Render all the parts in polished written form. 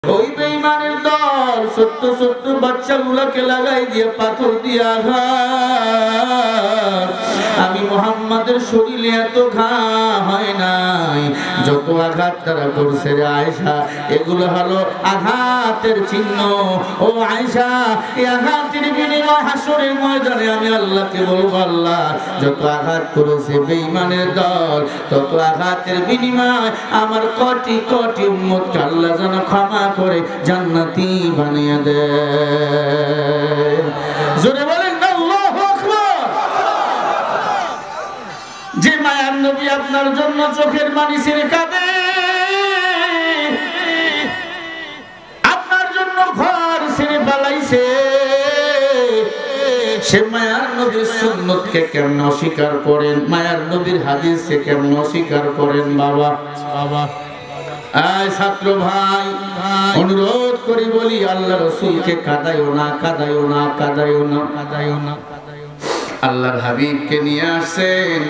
ওই বেঈমানের দল ছোট্ট ছোট্ট বাচ্চাগুলোকে লাগাই দিয়ে পাথর দিয়ে আঘাত। আমি মুহাম্মাদের শরীরে এত ঘা হয় নাই যত আঘাত তারা করছে রে আয়েশা। এগুলো হলো আঘাতের চিহ্ন। ও আয়েশা, এই আঘাতের বিনিময় হাসরের ময়দানে আমি আল্লাহকে বলবো, আল্লাহ যত আঘাত করেছে বেঈমানের দল তত আঘাতের বিনিময় আমার কোটি কোটি উম্মতকে আল্লাহ যেন ক্ষমা করে জান্নাতি বানিয়ে দেয়। জোরে বলেন না আল্লাহু আকবার। যে মায়ার নবী আপনার জন্য চোখের পানি ছেড়ে কাঁদে, আপনার জন্য ঘর ছেড়ে পালাইছে, সে মায়ার নবীর সুন্নতকে কেমন অস্বীকার করেন, মায়ার নবীর হাদিসকে কেমন অস্বীকার করেন? বাবা বাবা আয় ছাত্র ভাই, অনুরোধ করি বলি, আল্লাহ রাসূলকে কাঁদাইও না, কাঁদাইও না, কাঁদাইও না, কাঁদাইও না। আল্লাহর হাবিবকে নিয়ে আসেন,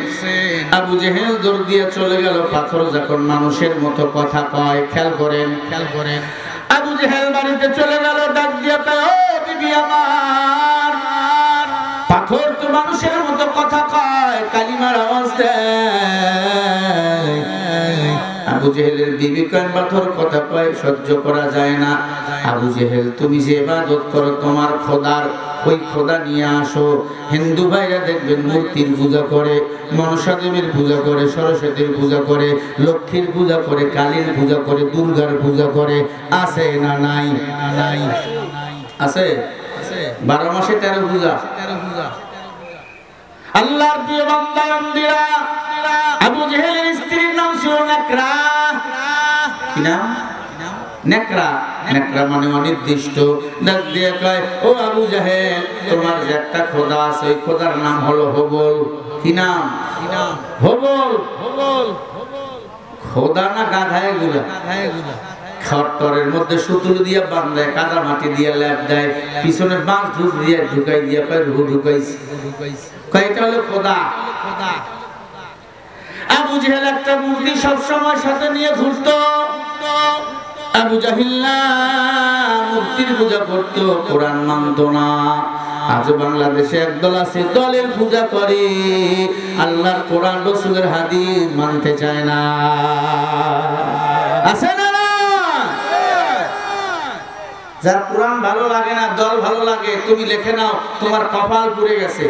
আবু জেহেল দৌড় দিয়ে চলে গেল। পাথর যখন মানুষের মতো কথা কয়, খেয়াল করেন, খেয়াল করেন। আবু জেহেল বাড়িতে চলে গেল, ডাক দিয়ে কয়, ও বিবি আমার, পাথর তো মানুষের মতো কথা কয়, কালিমার আওয়াজ দেয়। আবু জেহেলের বিবি কয়, পাথর কথা কয়, সহ্য করা যায় না। আবু জেহেল, তুমি যে ইবাদত করো তোমার খোদার, ওই খোদা নিয়ে আসো। হিন্দু ভাইরা দেখবেন মূর্তির পূজা করে, মনসা দেবীর পূজা করে, সরস্বতীর পূজা করে, লক্ষ্মীর পূজা করে, কালীর পূজা করে, দুর্গার পূজা করে। আছে না নাই? নাই আছে। 12 মাসে 13 পূজা। আল্লাহর প্রিয় বান্দা বান্দীরা, আবু জেহেলের স্ত্রীর নাম ছিল নেকরা। কি নাম? নেকরা। নেকরা মানে অনির্দিষ্ট। ডাক দিয়ে কয়, ও আবু জেহেল, তোমার যে একটা খোদা আছে, ওই খোদার নাম হলো হবল। কি নাম? হবল। খোদা না গাধায় গুলা? খট্টরের মধ্যে সুতুল দিয়ে বাঁধে, কাদা মাটি দিয়ে লেপ দেয়, পিছনে বাঁশ ঢুক দিয়ে ঢুকাই দিয়ে কয় রুহু ঢুকাইছি। কয় এটা হলো খোদা। আবু জেহেল একটা মূর্তি সবসময় সাথে নিয়ে ঘুরতো। আবু জাহিল মূর্তির পূজা করতো, কোরআন মানতো না। আজ বাংলাদেশে একদল আছে, দলের পূজা করে, আল্লাহর কোরআন রাসূলের হাদিস মানতে চায় না। আছে না? যার কোরআন ভালো লাগে না, দল ভালো লাগে, তুমি লিখে নাও, তোমার কপাল পুড়ে গেছে।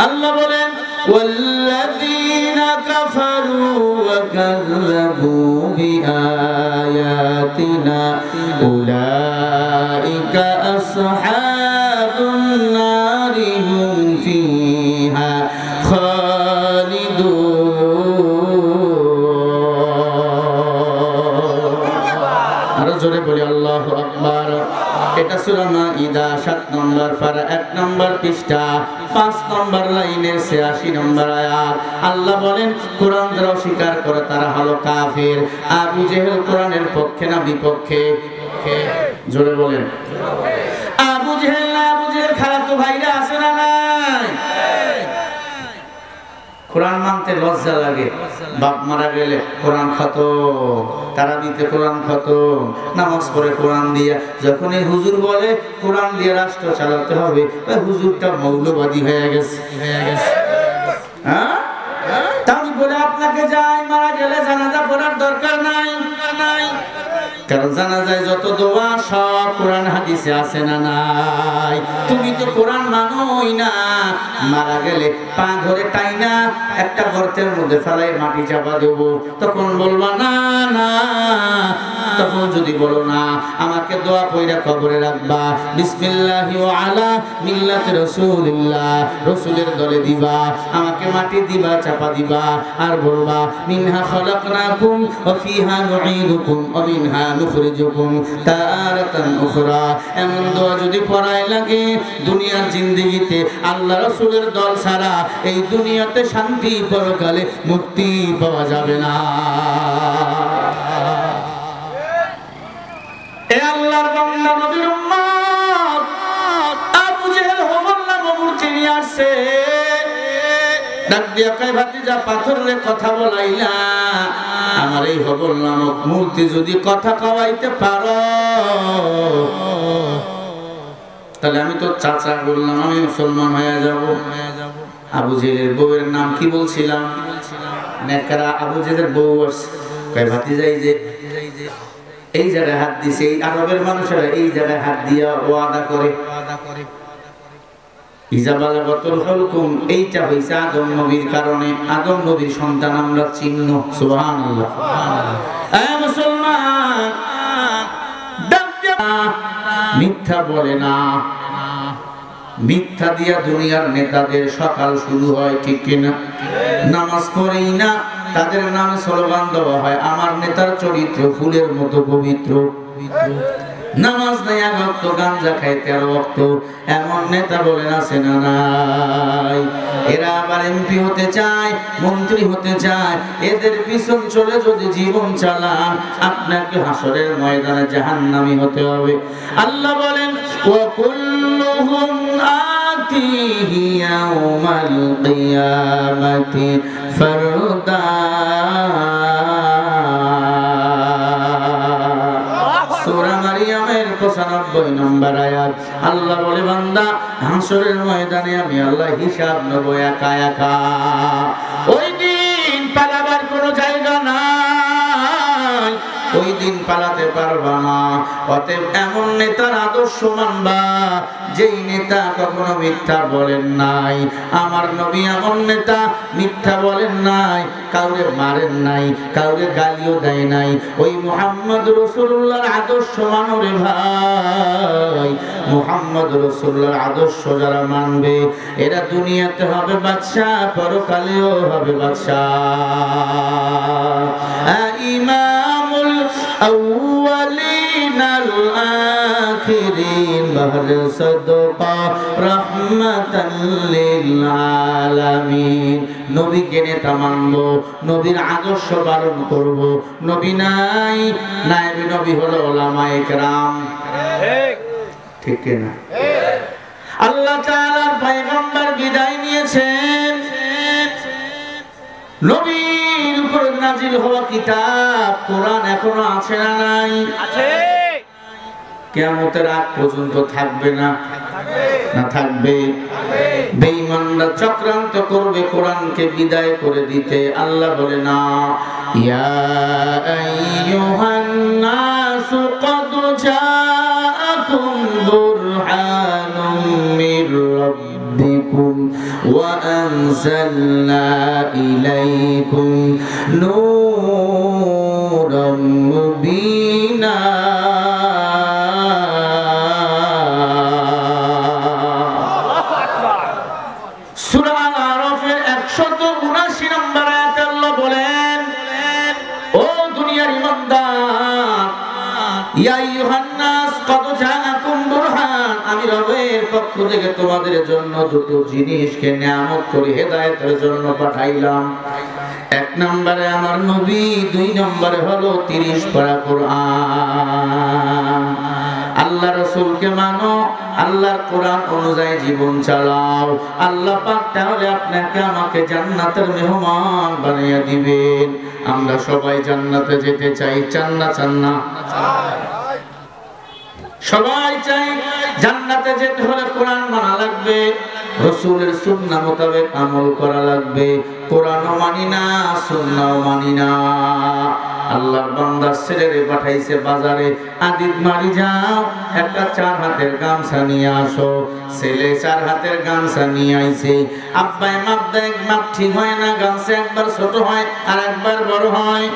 আল্লাহ বলেন, ওয়াল্লাযীনা কাফারু ওয়া কাযযাবু বিআয়াতিনা উলাইকা আসহাবুন নারি হুম ফিহা খালিদুন। আরো জোরে বলি আল্লাহু আকবার। এটা সূরা মাইদা 7 নম্বর পারা 1 নম্বর পৃষ্ঠা 5 নম্বর লাইনে 86 নম্বর আয়াত। আল্লাহ বলেন, কোরআন যারা অস্বীকার করে তারা হলো কাফির। আবু জেহেল কোরআনের পক্ষে না বিপক্ষে? জোরে বলেন। আবু জেহেল না আবু জেহেল খালাতো ভাইরা আছে না নাই? কোরআন মানতে লজ্জা লাগে। বাপ মারা গেলে কোরআন খতম, তারাবিতে কোরআন খতম, নামাজ পড়ে কোরআন দিয়া। যখন এই হুজুর বলে কোরআন দিয়ে রাষ্ট্র চালাতে হবে, হুজুরটা মৌলবাদী হয়ে গেছে। হ্যাঁ, তাই বলে আপনাকে যাই মারা গেলে জানাজা পড়ার দরকার নাই। কারণ জানাজায় যত দোয়া সব কোরআন হাদিসে আছে না নাই? তুমি তো কোরআন মানোই না। মারা গেলে পা ধরে টাইনা একটা গর্তের মধ্যে ফেলাই মাটি চাপা দেব, তখন বলবা না না। তখন যদি বলো না, আমাকে দোয়া পয়রা কবরে রাখবা, বিসমিল্লাহি ওয়া আলা মিল্লাতি রাসূলিল্লাহ, রাসূলের দলে দিবা, আমাকে মাটি দিবা, চাপা দিবা, আর বলবা মিনহা খালাকনাকুম ওয়া ফিহা নুঈদুকুম ওয়া মিনহা নুখরিজুকুম তারাতান উখরা। এমন দোয়া যদি পড়াই লাগে, দুনিয়ার জিন্দেগিতে আল্লাহ রাসূলের দল ছাড়া এই দুনিয়াতে শান্তি, পরকালে মুক্তি পাওয়া যাবে না। এ আল্লাহর বান্দা নবীর উম্মত, আবু জেহেল হবল নাম মূর্তি নিয়ে আসছে। ডাক দিয়া কয়, ভাতিজা পাথরের কথা বলাইলা, আমার এই হবল নামক মূর্তি যদি কথা কওয়াইতে পারো, তাহলে আমি তো চাচা বললাম, আমি মুসলমান হয়ে যাব। আবু জেলের বউয়ের নাম কি বলছিলাম? নেকড়া। আবু জেলের বউ কয় ভাতিজাই যে এই জায়গায় হাত দিছে, এই আরবের মানুষেরা এই জায়গায় হাত দিয়া ওয়াদা করে। এইটা হইছে আদম নবীর কারণে। আদম নবীর সন্তান আমরা চিহ্ন। সুবহানাল্লাহ। মুসলমান মিথ্যা বলে না। মিথ্যা দিয়া দুনিয়ার নেতাদের সকাল শুরু হয়, ঠিক কিনা? নামাজ পড়েই না, তাদের নামে স্লোগান দেওয়া হয়, আমার নেতার চরিত্র ফুলের মতো পবিত্র। নামাজ নাই, ১ ওয়াক্ত গাঁজা খায় ১৩ ওয়াক্ত, এমন নেতা বলেন আছে না নাই? এরা আবার এমপি হতে চায়, মন্ত্রী হতে চায়। এদের পিছন চলে যদি জীবন চালান, আপনাকে হাসরের ময়দানে জাহান্নামী হতে হবে। আল্লাহ বলেন, ওয়া কুল্লুহুম আতিহি ইয়াউমাল কিয়ামাতি ফারদা। সূরা মারিয়ামের ৯৫ নম্বর আয়াত। আল্লাহ বলে, বান্দা হাসরের ময়দানে আমি আল্লাহ হিসাব নেব একা একা। ওই দিন পালাবার কোনো জায়গা নাই, ওই দিন পালাতে পারবা না। অতএব এমন নেতার আদর্শ মানবা যেই নেতা কখনো মিথ্যা বলেন নাই। আমার নবী এমন নেতা, মিথ্যা বলেন নাই, কাউরে মারেন নাই, কাউরে গালিও দেয় নাই। ওই মুহাম্মদ রাসূলুল্লাহর আদর্শ মানো রে ভাই। মুহাম্মদ রাসূলুল্লাহর আদর্শ যারা মানবে, এরা দুনিয়াতে হবে বাদশা, পরকালেও হবে বাদশা। ইমামুল আউয়ালিন আল আখিরিন বাহর সাদকা রাহমাতাল লিল আলামিন। নবীকে নেতা মানব, নবীর আদর্শ পালন করব। নবী নাই, নায়েবে নবী হলো উলামায়ে কেরাম, ঠিক না? আল্লাহ তাআলার পয়গম্বর বিদায় নিয়েছেন, নবীর উপর নাজিল হওয়া কিতাব কোরআন এখনো আছে না নাই? আছে। কিয়ামতের আগ পর্যন্ত থাকবে না? না থাকবে। বেঈমানরা চক্রান্ত করবে কোরআনকে বিদায় করে দিতে। আল্লাহ বলে না, ইয়া আইয়ুহান নাসু ক্বাদ জাআকুম বুরহানুম মির রাব্বিকুম ওয়া আনজালনা ইলাইকুম নূরাম মুবিনা। সূরা আল-আরাফের ১৭৯ নম্বর আয়াতে আল্লাহ বলেন, ও দুনিয়ার ঈমানদার, ইয়া আইয়ুহান নাস ক্বাদ জাআকুম বুরহান, আমি রবের পক্ষ থেকে তোমাদের জন্য দুটো জিনিসকে নিয়ামত করে হেদায়েতের জন্য পাঠাইলাম। ১ নম্বরে আমার নবী, ২ নম্বরে হলো ৩০ পারা কোরআন। আল্লাহ রাসূলকে মানো, আল্লাহর কোরআন অনুযায়ী জীবন চালাও। আল্লাহ পাক তাহলে আপনাকে আমাকে জান্নাতের মেহমান বানিয়ে দিবেন। আমরা সবাই জান্নাতে যেতে চাই, চান না? চান না? সবাই চাই। জান্নাতে যেতে হলে কোরআন মানা লাগবে, রাসূলের সুন্নাহ মোতাবেক আমল করা লাগবে। কোরআনও মানি না, সুন্নাহও মানি না। আল্লাহর বান্দা ছেলেরে পাঠাইছে বাজারে, আদিত মারি যাও, একটা ৪ হাতের গামছা নিয়ে আসো। ছেলে ৪ হাতের গামছা নিয়ে আইছে। আব্বাই মাপ দেয়, মাপ ঠিক হয় না, গামছা একবার ছোট হয় আর একবার বড় হয়।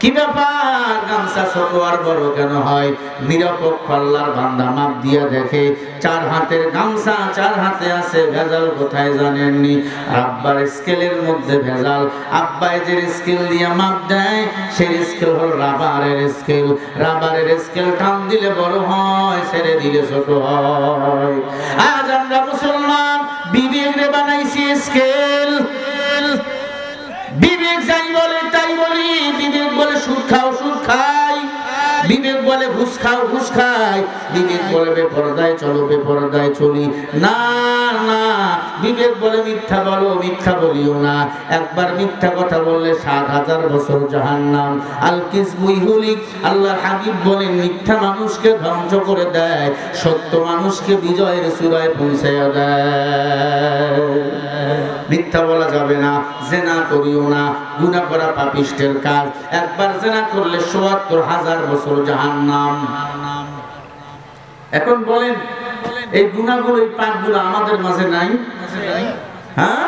কি ব্যাপার, গামছা ছোট আর বড় কেন হয়? নিরপেক্ষ আল্লাহর বান্দা মাপ দিয়া দেখে ৪ হাতের গামছা ৪ হাতে আছে, ভেজাল কোথায় জানেননি? আব্বার স্কেলের মধ্যে ভেজাল। আব্বাই যে স্কেল দিয়া মাপ দেয়, সেই স্কেল হলো রাবারের স্কেল। রাবারের স্কেল টান দিলে বড় হয়, ছেড়ে দিলে ছোট হয়। আজ আমরা মুসলমান বিবেক রে বানাইছি স্কেল। বিবেক যাই বলে তাই বলি, বিবেক বলে সুদ খাও, সুদ খাই। বিবেক বলে ঘুষ খাও, ঘুষ খাই। বিবেক বলে বেপরদায় চলো, বেপরদায় চলি। না না, বিবেক বলে মিথ্যা বলো, মিথ্যা বলিও না। একবার মিথ্যা কথা বললে ৭,০০০ বছর জাহান্নাম। আল কিযবু ইহলিক, আল্লাহর হাবিব বলেন মিথ্যা মানুষকে ধ্বংস করে দেয়, সত্য মানুষকে বিজয়ের চূড়ায় পৌঁছায়া দেয়। মিথ্যা বলা যাবে না, জেনা করিও না, গুনাহ করা পাপিষ্টের কাজ। একবার জেনা করলে ৭৪,০০০ বছর জাহান্নাম। এখন বলেন এই গুনাহগুলো, এই পাপগুলো আমাদের মাঝে নাই? হ্যাঁ,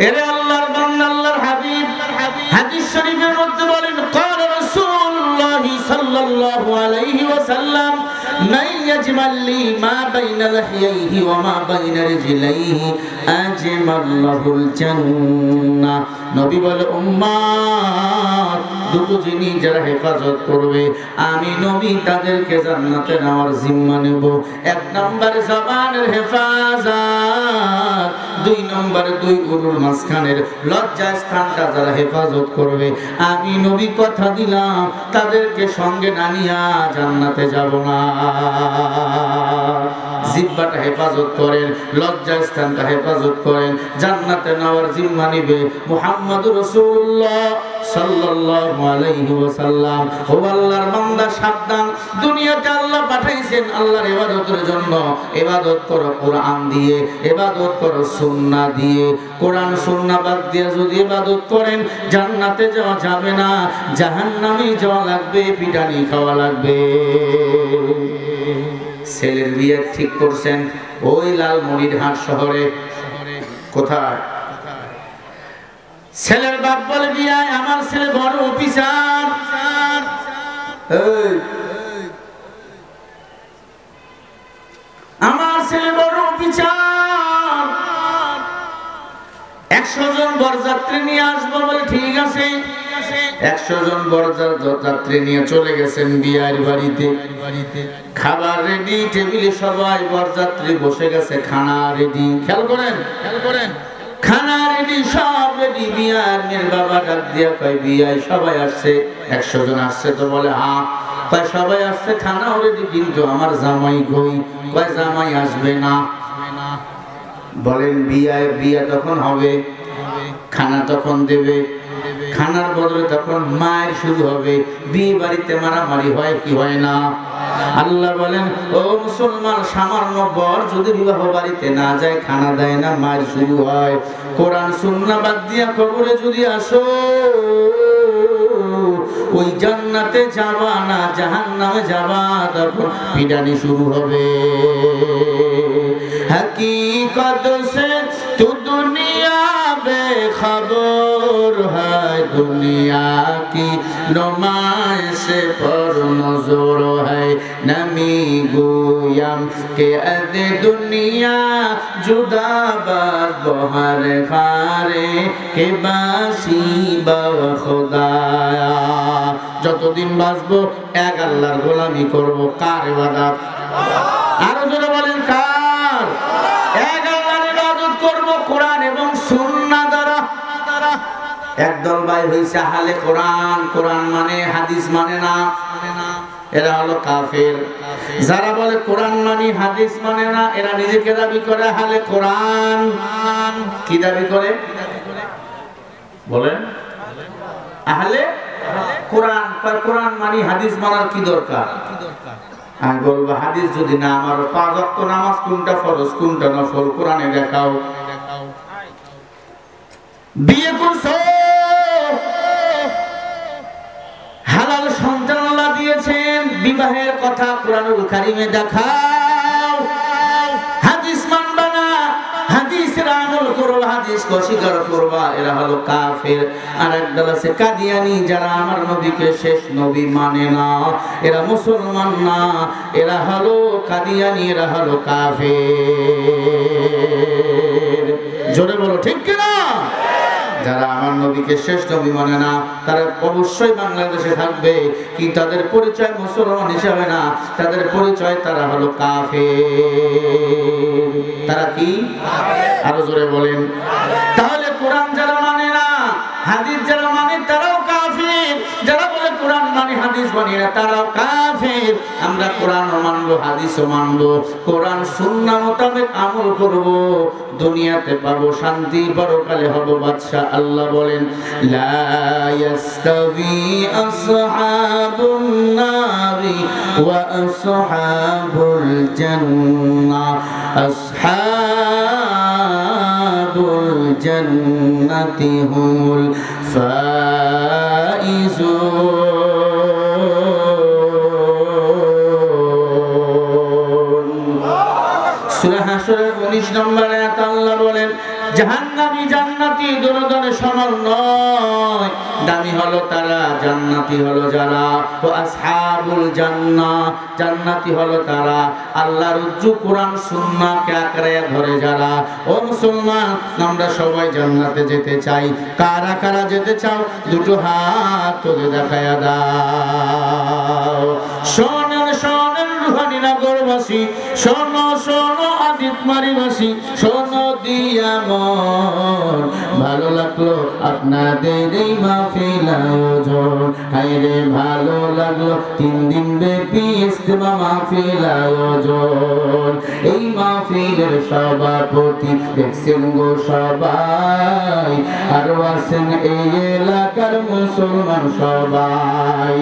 এরে আল্লাহর বান্দা, আল্লাহর হাবিব হাদিস শরীফের মধ্যে বলেন ক্বালা রাসূলুল্লাহ সাল্লাল্লাহু আলাইহি ওয়াসাল্লাম মান ইয়াজমাল লি মা বাইনা লাহইহি ওয়া মা বাইনা রিজলাইহি আজমাল্লাহুল জান্নাহ। নবী বলে উম্মত, দুটো জিনিস যারা হেফাজত করবে আমি নবী তাদেরকে জান্নাতে নেওয়ার জিম্মা নেব। এক নম্বরে জবানের হেফাজত, দুই নম্বরে দুই উরুর মাঝখানের লজ্জা স্থানটা যারা হেফাজত করবে আমি নবী কথা দিলাম তাদেরকে সঙ্গে না নিয়া জান্নাতে যাব না। জিহ্বাটা হেফাজত করেন, লজ্জা স্থানটা হেফাজত করেন, জান্নাতে নেওয়ার জিম্মা নিবে মুহাম্মদুর রাসূলুল্লাহ সাল্লাল্লাহু আলাইহি ওয়াসাল্লাম। ও আল্লাহর বান্দা সাবধান, দুনিয়াতে আল্লাহ পাঠাইছেন আল্লাহর ইবাদতের জন্য। ইবাদত করো কোরআন দিয়ে, ইবাদত করো সুন্নাহ দিয়ে। কোরআন সুন্নাহ বাদ দিয়ে যদি ইবাদত করেন জান্নাতে যাওয়া যাবে না, জাহান্নামে যাওয়া লাগবে, পিটানি খাওয়া লাগবে। ছেলের বিয়ে ঠিক করছেন ওই লালমনিরহাট শহরে। কোথায়? ছেলের বাপ বলে বিয়ায় আমার ছেলে বড় অফিসার। আমার ছেলে বড় অফিসার, 100 জন বরযাত্রী নিয়ে আসবো বলে ঠিক আছে। 100 জন বরযাত্রী নিয়ে চলে গেছেন বিয়ের বাড়িতে। খাবার রেডি, টেবিলে সবাই বরযাত্রী বসে গেছে, খানা রেডি। খেয়াল করেন, খানা রেডি, সব রেডি। বিয়ার মেয়ের বাবা ডাক দিয়া কয় বিয়ায় সবাই আসছে? 100 জন আসছে তো? বলে হ্যাঁ। কয় সবাই আসছে, খানা রেডি, কিন্তু আমার জামাই কই? কয় জামাই আসবে না। বলেন বিয়া তখন হবে, খানা তখন দেবে, খানার বদলে তখন মায়ের শুরু হবে। বিয়ে বাড়িতে মারামারি হয় কি হয় না? আল্লাহ বলেন ও মুসলমান, সামান্য বর যদি বিবাহ বাড়িতে না যায়, খানা দেয় না, মায়ের শুরু হয়। কোরআন সুন্নাহ বাদ দিয়া কবরে যদি আসো, ওই জান্নাতে যাবা না, জাহান্নামে যাবা, তখন পিটানি শুরু হবে। हकीकत से तू दुनिया बेखबर है, दुनिया की नुमाइश पर नजर है। नमी गोयम के अद दुनिया जुदा बात बहर खारे के बासी बा खुदाया। যতদিন বাঁচবো এক আল্লাহর গোলামি করব। কার ইবাদত? আরো জোরে বলেন কার? এক আল্লাহর ইবাদত করব কোরআন এবং সুন্নাহ দ্বারা। একদল ভাই হইছে আহলে কোরআন, কোরআন মানে হাদিস মানে না, এরা হলো কাফের। যারা বলে কোরআন মানে হাদিস মানে না, এরা নিজেকে দাবি করে আহলে কোরআন। কি দাবি করে বলেন? আহলে কোরআন। কোরআন মানে হাদিস মানার কি দরকার? আমি বলবো হাদিস যদি না আমার 5 ওয়াক্ত নামাজ কোনটা ফরজ কোনটা নফল কোরআনে দেখাও। বিয়ে করছো, হালাল সন্তান আল্লাহ দিয়েছেন, বিবাহের কথা কোরআনুল কারীমে দেখাও। হাদিস মানবা না, হাদিসের আমল করবা, হাদিসকে অস্বীকার করবা, এরা হলো কাফের। আর একদল আছে কাদিয়ানি, যারা আমার নবীকে শেষ নবী মানে না, এরা মুসলমান না, এরা হলো কাদিয়ানি, এরা হলো কাফের। জোরে বলো ঠিক কিনা? যারা আমার নবীকে শেষ নবী মানে না, তারা অবশ্যই বাংলাদেশে থাকবে, কি তাদের পরিচয় মুসলমান হিসাবে না, তাদের পরিচয় তারা হলো কাফের। তারা কি? আরো জোরে বলেন। তাহলে কোরআন যারা মানে না, হাদিস যারা মানে, তারাও কাফের। যারা বলে কোরআন মানে হাদিস মানি না তারাও কাফের। আমরা কোরআনও মানবো, হাদিসও মানবো, কোরআন সুন্নাহ মোতাবেক আমল করব, দুনিয়াতে পাবো শান্তি, পরকালে হব বাদশা। আল্লাহ বলেন লা ইয়াস্তাবি আসহাবুন নারি ওয়া আসহাবুল জান্নাহ, আসহাবুল জান্নাতি হুমুল ফাইজুন। সূরা হাশরের 19 নম্বর আয়াত আল্লাহ বলেন জাহান্নামী জান্নাতি দুজনে সমান নয়, দামি হলো তারা, জান্নাতি হলো যারা। ও আসহাবুল জান্নাহ, জান্নাতি হলো তারা আল্লাহর উজ্জু কোরআন সুন্নাহকে আঁকড়ে ধরে যারা। ও মুসলমান, আমরা সবাই জান্নাতে যেতে চাই। কারা কারা যেতে চাও দুটো হাত তুলে দেখায়া দাও। শোনেন শোনেন রুহানি নগরবাসী, শোনো শোনো আদিতমারিবাসী, শোনো দিয়া মন, ভালো লাগলো আপনাদের এই মাহফিল আয়োজন। হায়রে ভালো লাগলো 3 দিন ব্যাপী ইজতেমা মাহফিল আয়োজন। এই মাহফিলের সভাপতি দেখছেন গো সবাই, আরো আছেন এই এলাকার মুসলমান সবাই।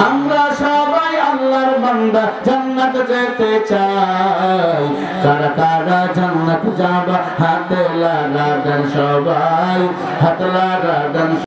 আমরা সবাই আল্লাহর বান্দা, জান্নাত যেতে চাই। কারা কারা জান্নাত যাবা হাতে লাগা দেন সবাই, হাত লাগা দেন।